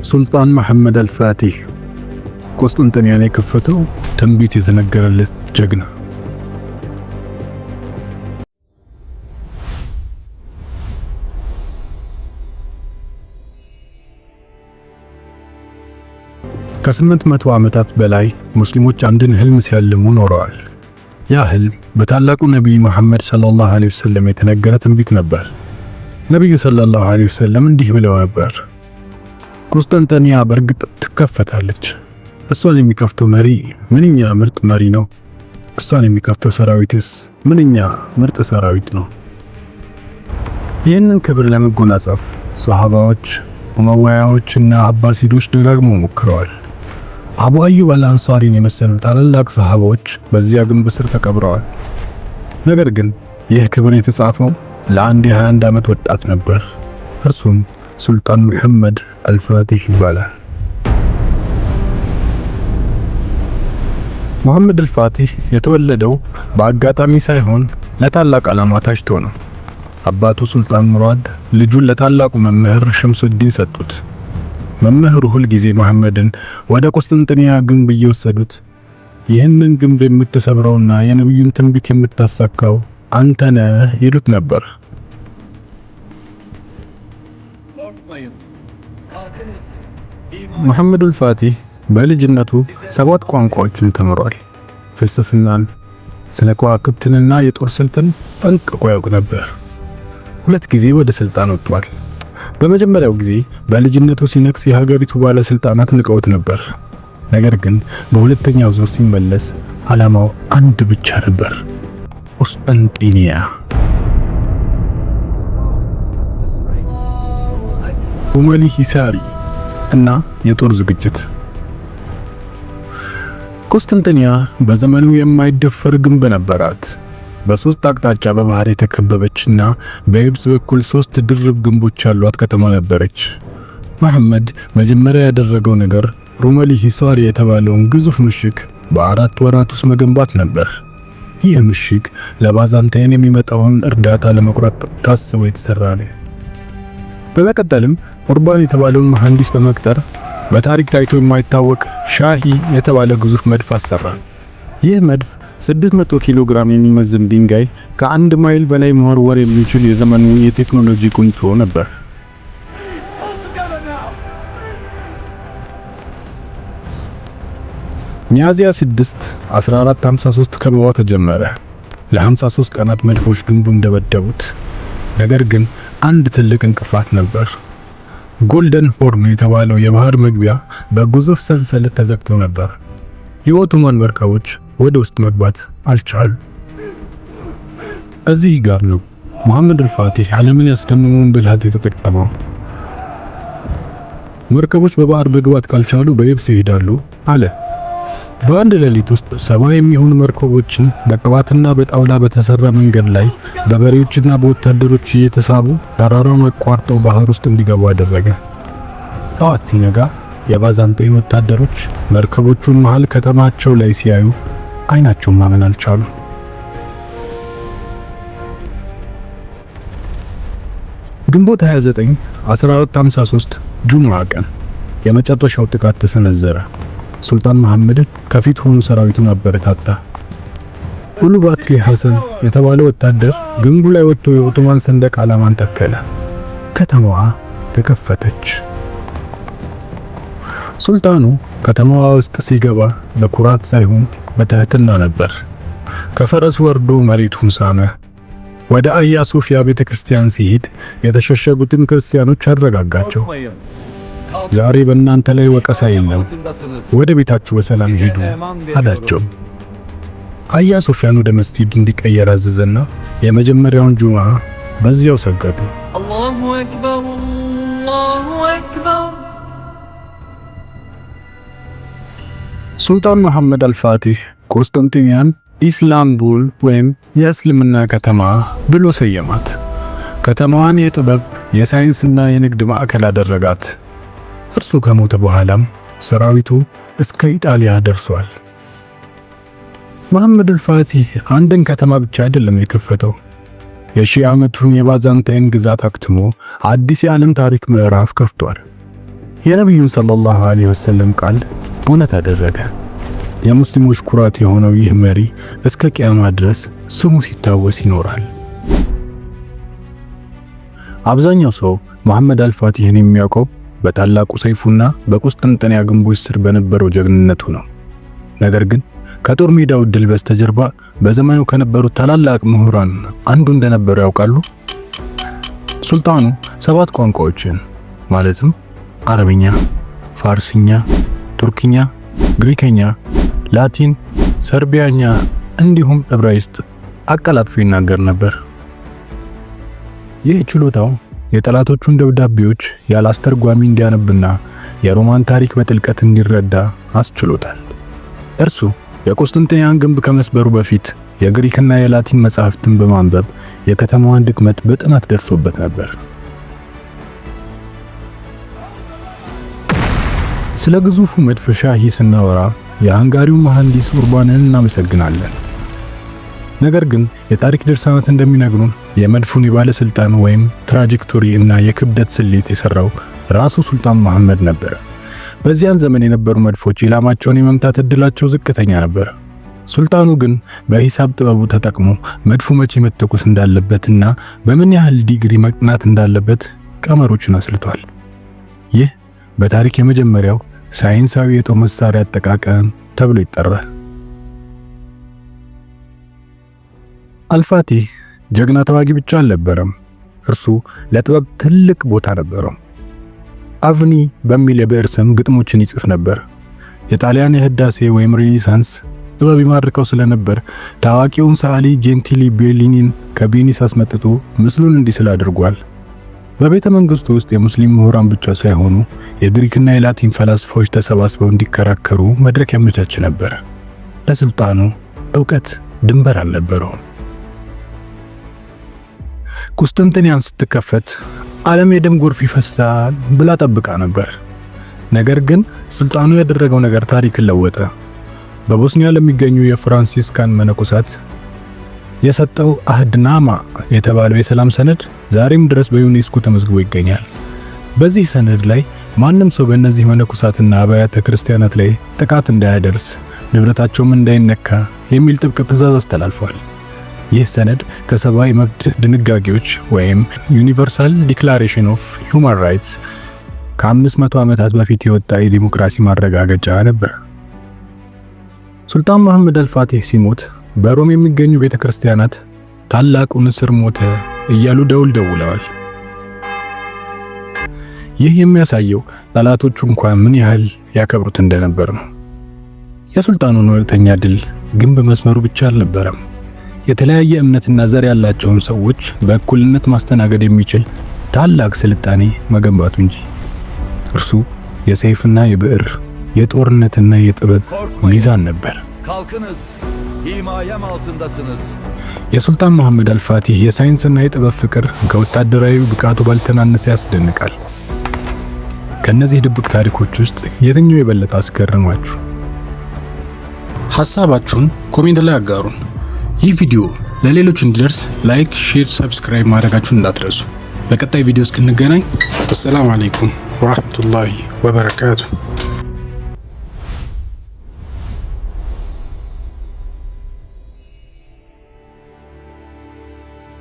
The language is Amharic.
ሱልጣን መሐመድ አልፋቲህ ቆስጥንጥንያን የከፈተው ትንቢት የተነገረለት ጀግና። ከ800 ዓመታት በላይ ሙስሊሞች አንድን ህልም ሲያልሙ ኖረዋል። ያ ህልም በታላቁ ነቢይ መሐመድ ሰለላሁ ዐለይሂ ወሰለም የተነገረ ትንቢት ነበር። ነቢዩ ሰለላሁ ዐለይሂ ወሰለም እንዲህ ብለው ነበር፣ ቆስጠንጠንያ በእርግጥ ትከፈታለች። እሷን የሚከፍተው መሪ ምንኛ ምርጥ መሪ ነው! እሷን የሚከፍተው ሰራዊትስ ምንኛ ምርጥ ሰራዊት ነው! ይህንን ክብር ለመጎናጸፍ ሷሃባዎች፣ ኡመያዎችና አባሲዶች ደጋግመው ሞክረዋል። አቡ አዩብ አልአንሳሪን የመሰሉ ታላላቅ ሰሃባዎች በዚያ ግንብ ስር ተቀብረዋል። ነገር ግን ይህ ክብር የተጻፈው ለአንድ የ21 ዓመት ወጣት ነበር። እርሱም ሱልጣን መሐመድ አልፋቲህ ይባላል። መሐመድ አልፋቲህ የተወለደው በአጋጣሚ ሳይሆን ለታላቅ ዓላማ ታጭቶ ነው። አባቱ ሱልጣን ሙራድ ልጁን ለታላቁ መምህር ሸምሱዲን ሰጡት። መምህሩ ሁል ጊዜ መሐመድን ወደ ቆስጥንጥንያ ግንብ እየወሰዱት ይህንን ግንብ የምትሰብረውና የነብዩን ትንቢት የምታሳካው አንተ ነህ ይሉት ነበር። መሐመድ አልፋቲህ በልጅነቱ 7 ቋንቋዎችን ተምሯል። ፍልስፍናን፣ ስነ ከዋክብትንና የጦር ስልትን ጠንቅቆ ያውቅ ነበር። 2 ጊዜ ወደ ስልጣን ወጥቷል። በመጀመሪያው ጊዜ በልጅነቱ ሲነክስ የሀገሪቱ ባለስልጣናት ንቀውት ነበር። ነገር ግን በሁለተኛው ዙር ሲመለስ ዓላማው አንድ ብቻ ነበር፣ ቆስጠንጢንያ። ኡመሊ ሂሳሪ እና የጦር ዝግጅት። ቆስጠንጥንያ በዘመኑ የማይደፈር ግንብ ነበራት። በሶስት አቅጣጫ በባህር የተከበበችና በየብስ በኩል 3 ድርብ ግንቦች ያሏት ከተማ ነበረች። መሐመድ መጀመሪያ ያደረገው ነገር ሩመሊ ሂሳሪ የተባለውን ግዙፍ ምሽግ በ4 ወራት ውስጥ መገንባት ነበር። ይህ ምሽግ ለባዛንታይን የሚመጣውን እርዳታ ለመቁረጥ ታስቦ የተሰራ ነው። በመቀጠልም ኡርባን የተባለውን መሐንዲስ በመቅጠር በታሪክ ታይቶ የማይታወቅ ሻሂ የተባለ ግዙፍ መድፍ አሰራ። ይህ መድፍ 600 ኪሎ ግራም የሚመዝን ድንጋይ ከ1 ማይል በላይ መወርወር የሚችል የዘመኑ የቴክኖሎጂ ቁንጮ ነበር። ሚያዝያ 6 1453 ከበባው ተጀመረ። ለ53 ቀናት መድፎች ግንቡን እንደበደቡት። ነገር ግን አንድ ትልቅ እንቅፋት ነበር። ጎልደን ሆርን የተባለው የባህር መግቢያ በግዙፍ ሰንሰለት ተዘግቶ ነበር። የኦቶማን መርከቦች ወደ ውስጥ መግባት አልቻሉም። እዚህ ጋር ነው መሐመድ አልፋቲህ ዓለምን ያስደመመውን ብልሃት የተጠቀመው። መርከቦች በባህር መግባት ካልቻሉ በየብስ ይሄዳሉ አለ። በአንድ ሌሊት ውስጥ 70 የሚሆኑ መርከቦችን በቅባትና በጣውላ በተሰራ መንገድ ላይ በበሬዎችና በወታደሮች እየተሳቡ ተራራውን አቋርጠው ባህር ውስጥ እንዲገቡ አደረገ። ጠዋት ሲነጋ የባዛንታይን ወታደሮች መርከቦቹን መሃል ከተማቸው ላይ ሲያዩ አይናቸውን ማመን አልቻሉ። ግንቦት 29 1453 ጁሙዓ ቀን የመጨረሻው ጥቃት ተሰነዘረ። ሱልጣን መሐመድ ከፊት ሆኖ ሰራዊቱን አበረታታ። ኡሉባትሊ ሐሰን የተባለ ወታደር ግንቡ ላይ ወጥቶ የኦቶማን ሰንደቅ ዓላማን ተከለ። ከተማዋ ተከፈተች። ሱልጣኑ ከተማዋ ውስጥ ሲገባ በኩራት ሳይሆን በትህትና ነበር። ከፈረስ ወርዶ መሬቱን ሳመ። ወደ አያ ሶፊያ ቤተክርስቲያን ሲሄድ የተሸሸጉትን ክርስቲያኖች አረጋጋቸው። ዛሬ በእናንተ ላይ ወቀሳ የለም፣ ወደ ቤታችሁ በሰላም ሄዱ አላቸው። አያ ሶፊያን ወደ መስጂድ እንዲቀየር አዘዘና የመጀመሪያውን ጁምዓ በዚያው ሰገዱ። አላሁ አክበር አላሁ አክበር። ሱልጣን መሐመድ አልፋቲህ ቆስጠንጢንያን ኢስላምቡል ወይም የእስልምና ከተማ ብሎ ሰየማት። ከተማዋን የጥበብ የሳይንስና የንግድ ማዕከል አደረጋት። እርሱ ከሞተ በኋላም ሰራዊቱ እስከ ኢጣሊያ ደርሷል። መሐመድ አልፋቲህ አንድን ከተማ ብቻ አይደለም የከፈተው፣ የ1000 ዓመቱን የባዛንታይን ግዛት አክትሞ አዲስ የዓለም ታሪክ ምዕራፍ ከፍቷል። የነቢዩን ሰለላሁ ዐለይሂ ወሰለም ቃል እውነት አደረገ። የሙስሊሞች ኩራት የሆነው ይህ መሪ እስከ ቂያማ ድረስ ስሙ ሲታወስ ይኖራል። አብዛኛው ሰው መሐመድ አልፋቲህን የሚያውቀው በታላቁ ሰይፉና በቁስጥንጥንያ ግንቦች ስር በነበረው ጀግንነቱ ነው። ነገር ግን ከጦር ሜዳው ድል በስተጀርባ በዘመኑ ከነበሩት ታላላቅ ምሁራን አንዱ እንደነበሩ ያውቃሉ? ሱልጣኑ 7 ቋንቋዎችን ማለትም አረብኛ፣ ፋርስኛ፣ ቱርክኛ፣ ግሪከኛ፣ ላቲን፣ ሰርቢያኛ እንዲሁም ዕብራይስጥ አቀላጥፎ ይናገር ነበር። ይህ ችሎታው የጠላቶቹን ደብዳቤዎች ያለ አስተርጓሚ እንዲያነብና የሮማን ታሪክ በጥልቀት እንዲረዳ አስችሎታል። እርሱ የቁስጥንጥንያን ግንብ ከመስበሩ በፊት የግሪክና የላቲን መጻሕፍትን በማንበብ የከተማዋን ድክመት በጥናት ደርሶበት ነበር። ስለ ግዙፉ መድፍ ሻሂ ስናወራ የሃንጋሪው መሐንዲስ ኡርባንን እናመሰግናለን። ነገር ግን የታሪክ ድርሳናት እንደሚነግሩን የመድፉን የባለስልጣን ወይም ትራጀክቶሪ እና የክብደት ስሌት የሰራው ራሱ ሱልጣን መሐመድ ነበር። በዚያን ዘመን የነበሩ መድፎች ኢላማቸውን የመምታት እድላቸው ዝቅተኛ ነበር። ሱልጣኑ ግን በሂሳብ ጥበቡ ተጠቅሞ መድፉ መቼ መተኮስ እንዳለበትና በምን ያህል ዲግሪ መቅናት እንዳለበት ቀመሮችን አስልቷል። ይህ በታሪክ የመጀመሪያው ሳይንሳዊ የጦር መሳሪያ አጠቃቀም ተብሎ ይጠራል። አልፋቲህ ጀግና ተዋጊ ብቻ አልነበረም። እርሱ ለጥበብ ትልቅ ቦታ ነበረው። አቭኒ በሚል የብዕር ስም ግጥሞችን ይጽፍ ነበር። የጣሊያን የህዳሴ ወይም ሬኔሳንስ ጥበብ ይማርከው ስለነበር ታዋቂውን ሰዓሊ ጄንቲሊ ቤሊኒን ከቬኒስ አስመጥቶ ምስሉን እንዲስል አድርጓል። በቤተ መንግስቱ ውስጥ የሙስሊም ምሁራን ብቻ ሳይሆኑ የግሪክና የላቲን ፈላስፋዎች ተሰባስበው እንዲከራከሩ መድረክ ያመቻች ነበር። ለሱልጣኑ ዕውቀት ድንበር አልነበረውም። ቁስጥንጥንያን ስትከፈት ዓለም የደም ጎርፍ ይፈሳል ብላ ጠብቃ ነበር። ነገር ግን ሱልጣኑ ያደረገው ነገር ታሪክን ለወጠ። በቦስኒያ ለሚገኙ የፍራንሲስካን መነኮሳት የሰጠው አህድናማ የተባለው የሰላም ሰነድ ዛሬም ድረስ በዩኔስኮ ተመዝግቦ ይገኛል። በዚህ ሰነድ ላይ ማንም ሰው በእነዚህ መነኮሳትና አብያተ ክርስቲያናት ላይ ጥቃት እንዳያደርስ፣ ንብረታቸውም እንዳይነካ የሚል ጥብቅ ትዕዛዝ አስተላልፏል። ይህ ሰነድ ከሰብአዊ መብት ድንጋጌዎች ወይም ዩኒቨርሳል ዲክላሬሽን ኦፍ ሁማን ራይትስ ከ500 ዓመታት በፊት የወጣ የዲሞክራሲ ማረጋገጫ ነበር። ሱልጣን መሐመድ አልፋቲህ ሲሞት በሮም የሚገኙ ቤተክርስቲያናት ታላቁ ንስር ሞተ እያሉ ደውል ደውለዋል። ይህ የሚያሳየው ጠላቶቹ እንኳን ምን ያህል ያከብሩት እንደነበር ነው። የሱልጣኑን እውነተኛ ድል ግንብ መስመሩ ብቻ አልነበረም። የተለያየ እምነትና ዘር ያላቸውን ሰዎች በእኩልነት ማስተናገድ የሚችል ታላቅ ስልጣኔ መገንባቱ እንጂ። እርሱ የሰይፍና የብዕር የጦርነትና የጥበብ ሚዛን ነበር። ካልክንız, himayem altındasınız። የሱልጣን መሐመድ አልፋቲህ የሳይንስና የጥበብ ፍቅር ከወታደራዊ ብቃቱ ባልተናነሰ ያስደንቃል። ከነዚህ ድብቅ ታሪኮች ውስጥ የትኛው የበለጠ አስገረማችሁ? ሐሳባችሁን ኮሜንት ላይ አጋሩን። ይህ ቪዲዮ ለሌሎች እንዲደርስ ላይክ፣ ሼር፣ ሰብስክራይብ ማድረጋችሁን እንዳትረሱ። በቀጣይ ቪዲዮ እስክንገናኝ አሰላሙ አለይኩም ወራህመቱላሂ ወበረካቱ።